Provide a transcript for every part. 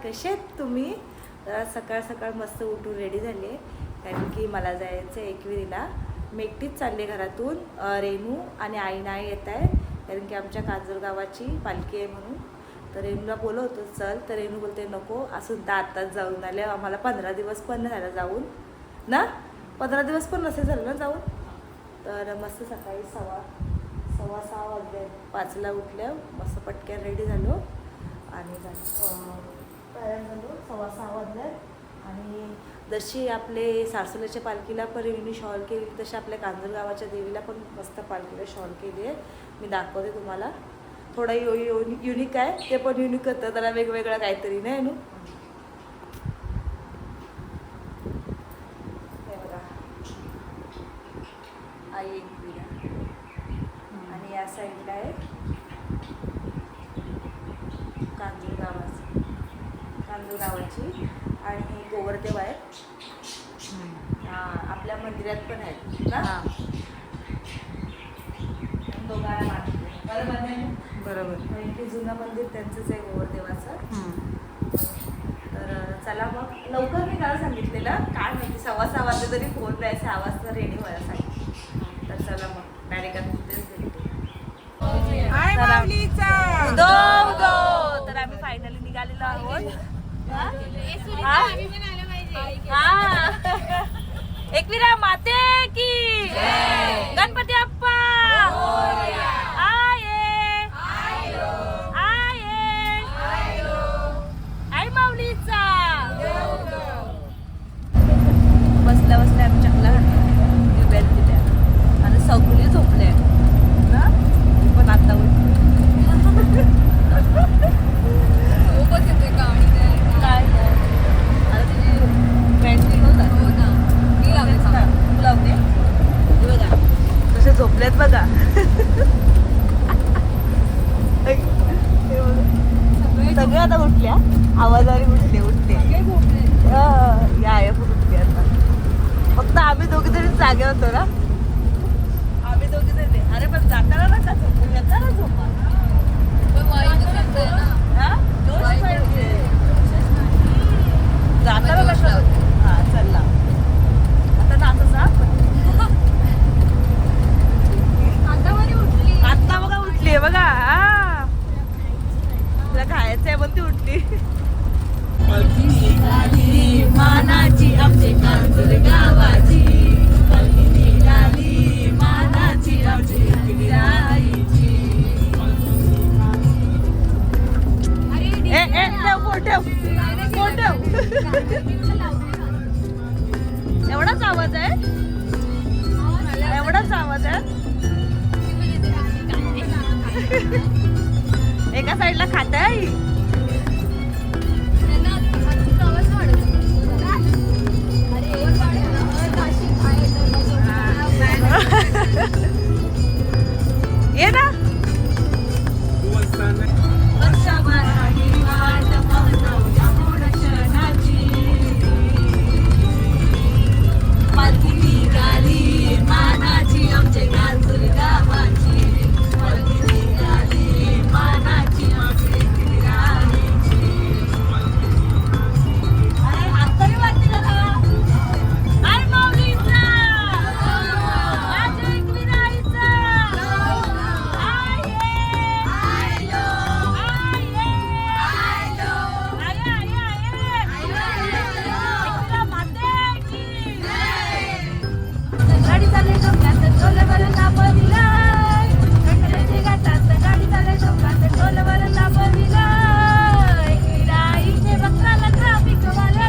कसे आहेत तुम्ही? सकाळ सकाळ मस्त उठून रेडी झाले, कारण की मला जायचं आहे एकविरीला. मी एकटीच चालले घरातून. रेणू आणि आई नाही येत आहे, कारण की आमच्या काजूर गावाची पालखी आहे म्हणून. तर रेणूला बोलवतो चल, तर रेणू बोलते नको, असून तर आत्ताच जाऊन आले, आम्हाला 15 दिवस पण नाही झालं जाऊन ना, 15 दिवस पण नसेल झालं ना जाऊन. तर मस्त सकाळी सव्वा सहा वाजले, 5ला उठल्या, मस्त पटक्यान रेडी झालो आणि तयार झालो. 6:15 वाजल्यात. आणि जशी आपले सारसोल्याच्या पालखीला पण रेणूने शॉल केली, तशी आपल्या कांजूर गावाच्या देवीला पण मस्त पालखीला शॉल केली आहे. मी दाखवते तुम्हाला. थोडा युनिक आहे, ते पण युनिक होतं, त्याला वेगवेगळं काहीतरी नाही नू. हे बघा, आई एक पिढा आणि या साईडला आहे कांजूर गावाची आणि हे गोवर्धन आहे. आपल्या मंदिरात पण आहेत ना, दोघांना बरोबर. ते जुनं मंदिर त्यांचंच आहे गोवर्धनाचं. तर चला मग, लवकर मी काल सांगितलेलं, काय माहिती 6:15 वाजले तरी फोन द्यायचा, आवाज तर रेडी व्हायला सांगितलं. तर चला मग डायरेक्ट तिथेच भेटते. तर आम्ही फायनली निघालेलो आहोत. एकविरा माते की गणपती अप्पा आई माऊलीचा. बसल्या बसल्या आम्ही चकला घातल्या आणि सगळे झोपले ना, पण आता कसे झोपलेत बघा. सगळे आता उठल्या, आवाजाने उठले या उठले आता. फक्त आम्ही दोघे तरी जागे होतो ना, आम्ही दोघे तरी. अरे पण जाताना नका झोपू, येताना झोपा. जाताना लक्ष. हा चला आता नाचच. आता बघा उठली बघा, तुला खायचं आहे पण ती उठली. मानाची आमची कांजूर गावाची, मानाची आमची एवढाच आवाज आहे, एवढाच आवाज आहे. एका साईडला खात आहे. ये ना मानाची आमचे कांजूर गावाची, मानाची आमचे ट्रॅफिक वाले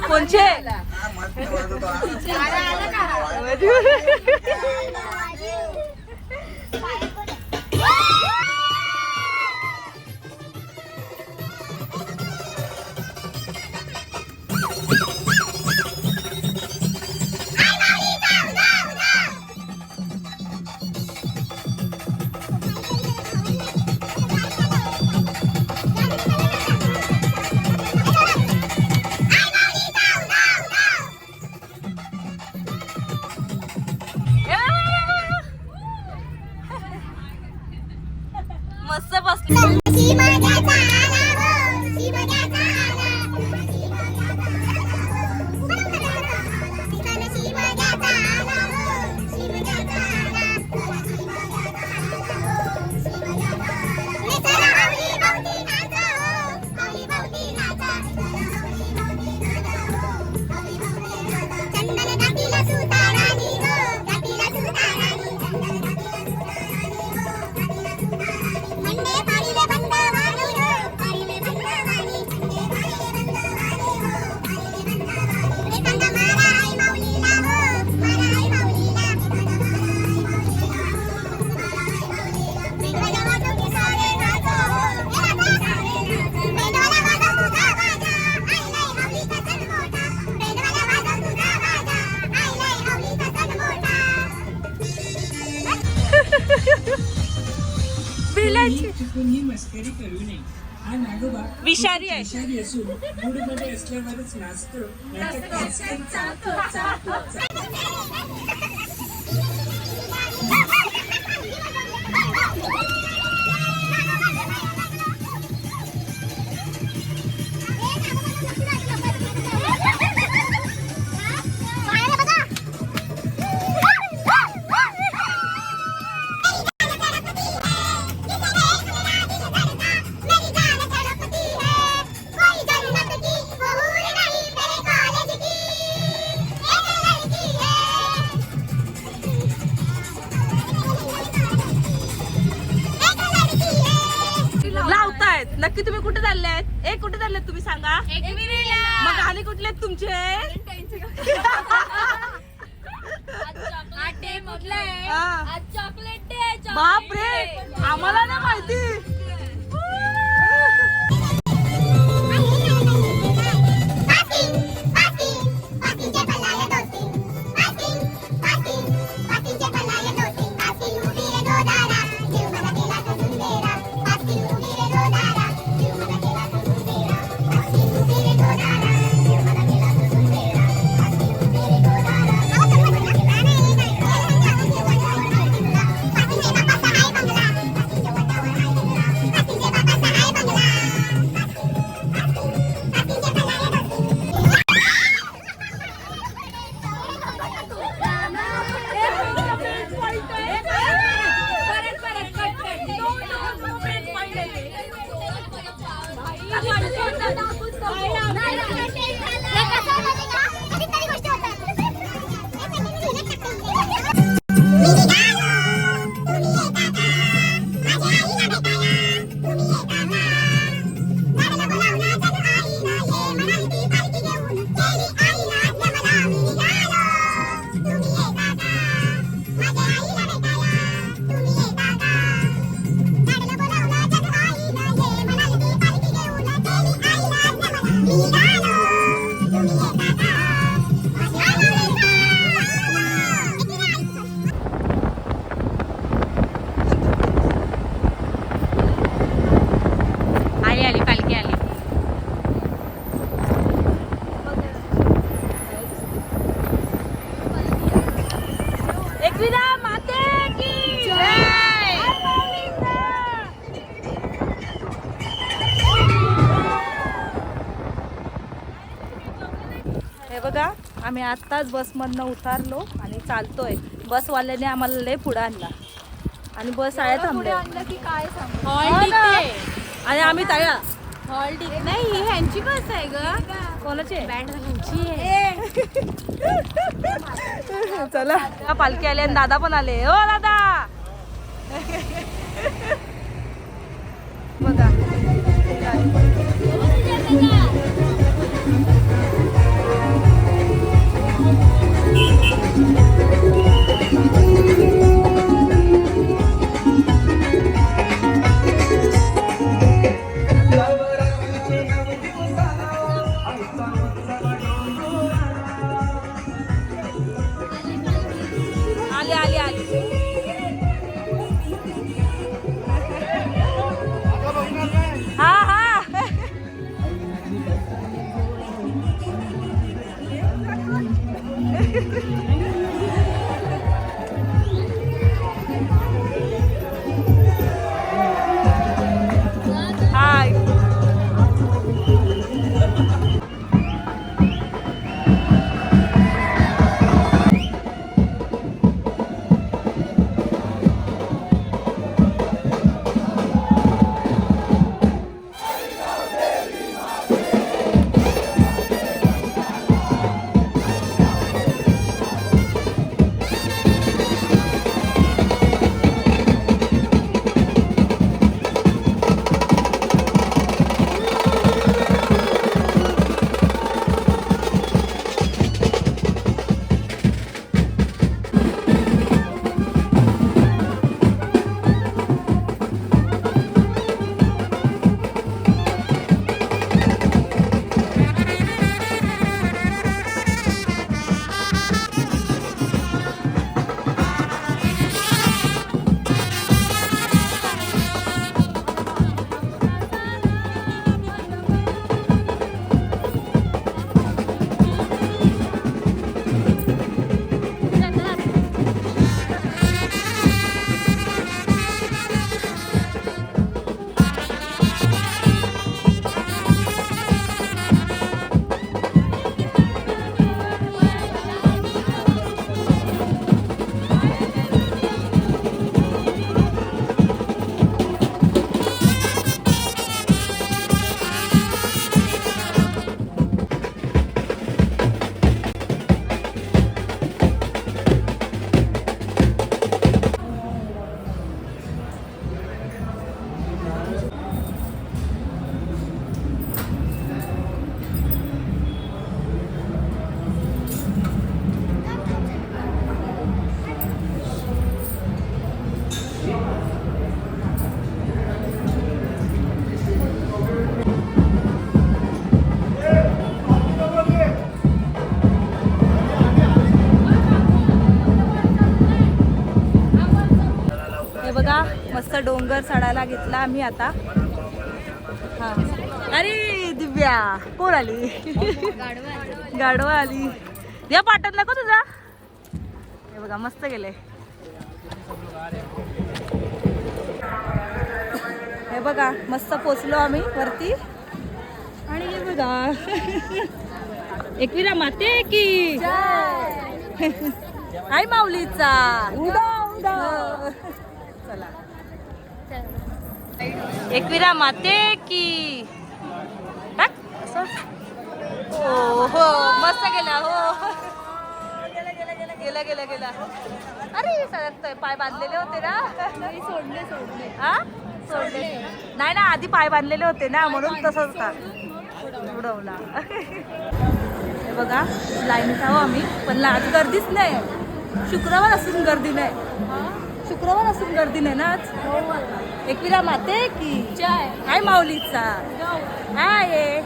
कोणचे मस्त बसली. कोणी मस्करी करू नये. हा नागोबा विषारी आहे. विषारी असून मूडमध्ये असल्यावरच नाचतो, नाहीतर कॅन्सर चालतो. नक्की तुम्ही कुठे चालले आहेत? कुठे चाललेत तुम्ही सांगा. मग गाणे कुठले आहेत तुमचे? बापरे, आम्हाला नाही माहिती. एकविरा माते की जय. हे बघा आम्ही आत्ताच बसमधनं उतरलो आणि चालतोय. बसवाल्याने आम्हाला लय पुढे आणला आणि बस आहे थांबले की काय सांग आणि आम्ही तया हॉल टिक नाही ही ह्यांची बस आहे ग. कोणाचे बँड ह्यांची आहे. चला पालखी आले आणि दादा पण आले. हो दादा बघा आले आले आले. हा हा हाय. हे बघा मस्त डोंगर चढायला घेतला आम्ही आता. हा अरे दिव्या कोण आली. गाढवा आली. या पाटण नको तुझा. हे बघा मस्त गेले. हे बघा मस्त पोचलो आम्ही वरती आणि हे बघा एकविरा माते की आई माऊलीचा. चला एकविरा माते की. हो हो मस्त गेला. हो गेला गेला गेला. अरे सरकतोय. पाय बांधलेले होते ना. सोडले हा सोडले नाही ना. आधी पाय बांधलेले होते ना म्हणून तसंच का उडवला. हे बघा लाईनीत आहो आम्ही पण आज गर्दीच नाही. शुक्रवार असून गर्दी नाही. शुक्रवार असून गर्दी नाही ना आज. एकविरा माते की जय. हाय माऊलीचा. हाय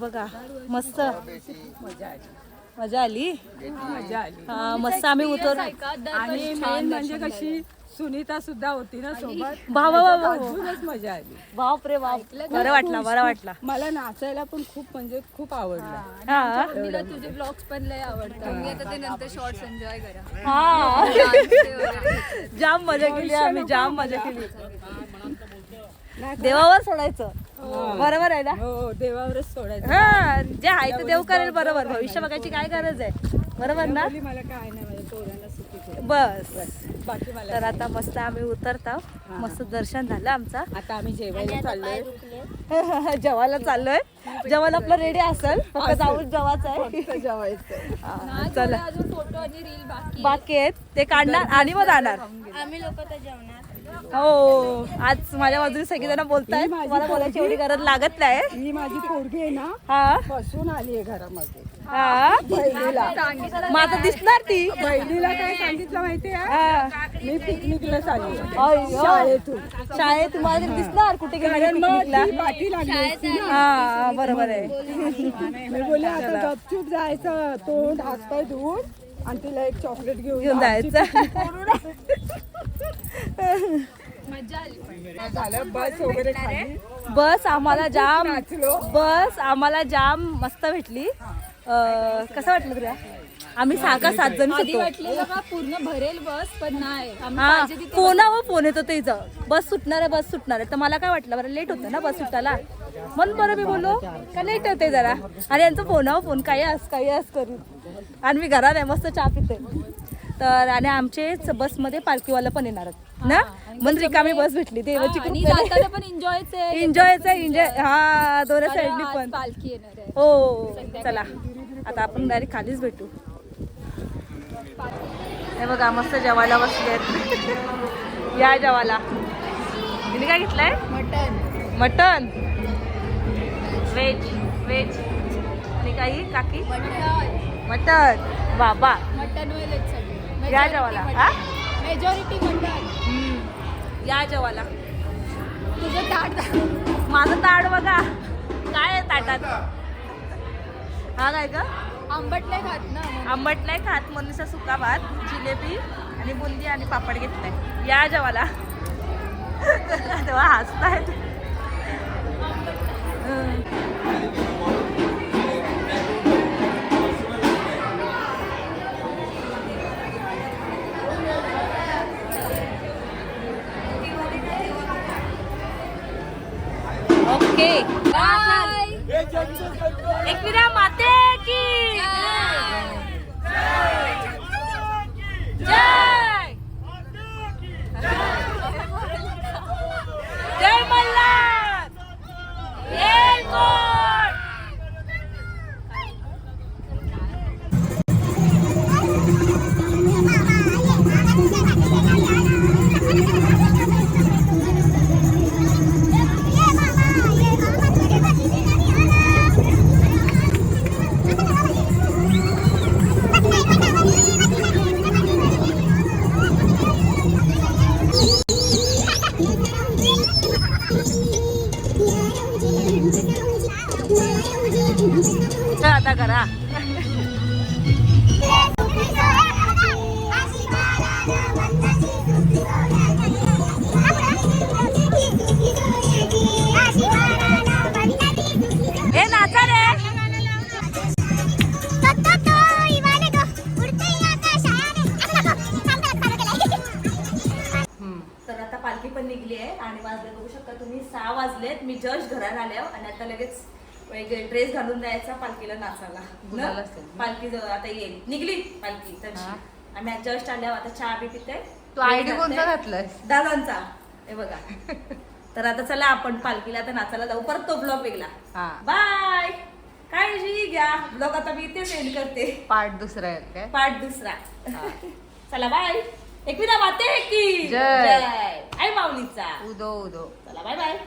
बघा मस्त मजा आली मजा आली. मजा आली हा मस्त आम्ही उतर आणि मेन म्हणजे कशी सुनीता सुद्धा होती ना सोबत. अजूनच मजा आली. बाप रे बाप बरं वाटला. मला नाचायला पण खूप म्हणजे खूप आवडलं. हा तिला तुझे ब्लॉग्स पण लय आवडतात. मी आता ते नंतर शॉर्ट्स एन्जॉय करा. हा Dance वगैरे. जाम मजा केली आम्ही जाम मजा केली. देवावर सोडायचं बरोबर आहे ना. हो देवावरच सोडायचं. हा जे आहे ते देव करेल बरोबर. भविष्य बघायची काय गरज आहे बरोबर ना. बोलली, मला काय नाही माझ्या पोरांना सुट्टी ठेव. बस बाकी मला तर आता मस्त आम्ही उतरतो. मस्त दर्शन झालं आमचा. आता आम्ही जेवायला चाललोय. जेवायला चाललोय. जेवण आपलं रेडी असेल फक्त जाऊन जेवायचं आहे. फक्त जेवायचं. हा, चला अजून फोटो आणि रील बाकी. बाकी आहेत ते काढणार आणि मग जाणार. आम्ही लोक तर जेवणार. हो आज माझ्या बाजूने सगळेजण बोलतायत. मला बोलायची एवढी गरज लागत नाही. ही माझी पोरगी आहे ना हा बसून आली आहे घरामध्ये. हा बहिणीला मग आता दिसणार ती. बहिणीला काय सांगितलं माहितीये हा. मी पिकनिकला चालली अय्यो. शाळेतून. शाळेत तुम्हाला तरी दिसणार कुठे गेली कारण मग पिकनिकला. ती पाठी लागली असती ना. हा बरोबर आहे. मी बोलले आता गपचूप जायचं तोंड हातपाय धुवून आणि तिला एक चॉकलेट घेऊन जायचं. मजा आली. झालं बस वगैरे खाली. बस आम्हाला जाम नाचलो. बस आम्हाला जाम मस्त भेटली. कसं वाटलं तुला. आम्ही 6 जण आधी होतो. वाटलेलं का पूर्ण भरेल बस पण नाही. आम्ही हा पाहिजे तिथे फोनावर फोन येतो ते इथं बस सुटणार आहे. तर मला काय वाटलं बरं लेट होतं ना बस सुटायला. म्हणून बरं मी बोललो का लेट होते जरा. आणि यांचं फोनावर फोन काही असं करू. आणि मी घरात आहे मस्त चहा पिते. तर आणि आमचेच बसमध्ये पालखीवाला पण येणार आहेत ना. म्हणून रिकामी बस भेटली देवाची आणि जाताना पण एन्जॉय हा दोन्ही साईडनी पण. पालखी येणार आहे. हो चला आता आपण डायरेक्ट खालीच भेटू. हे बघा मस्त जेवायला बसलेत. या जेवायला तिने काय घेतलंय. मटन व्हेज आणि काही काकी मटन बाबा मटन वेल सगळे. या जेवायला. हा मेजॉरिटी मटन. या जेवायला. तुझं ताट दाखव. माझं ताट बघा काय आहे ताटात. हा काय ग आंबट नाही खात ना. आंबट नाही खात म्हणून सुका भात जिलेबी आणि बुंदी आणि पापड घेतलाय. या जेवायला. तेव्हा हसतायत. Okay bye. एकविरा माते की जय. जय मल्हार. एअरपोर्ट. चल आता करा. ए नाचा रे. तर आता पालखी पण निघली आहे आणि वाजले बघू शकता तुम्ही 6 वाजलेत. मी जस्ट घरात आले आणि आता लगेच ड्रेस घालून जायचा पालखीला नाचायला. पालखी आता येईल निघली पालखी तर आम्ही जस्ट आल्यावर आता चहा बी पिते. तू आयडी कोणता घातलाय. दादांचा हे बघा. तर आता चला आपण पालखीला आता नाचायला जाऊ. परत तो ब्लॉग वेगळा. बाय. काळजी घ्या. ब्लॉग आता मी इथे सेंड करते. पार्ट दुसरा आहे काय. पार्ट दुसरा. चला बाय. एकविरा माते की जय. आई माऊलीचा उदो उदो. चला बाय बाय.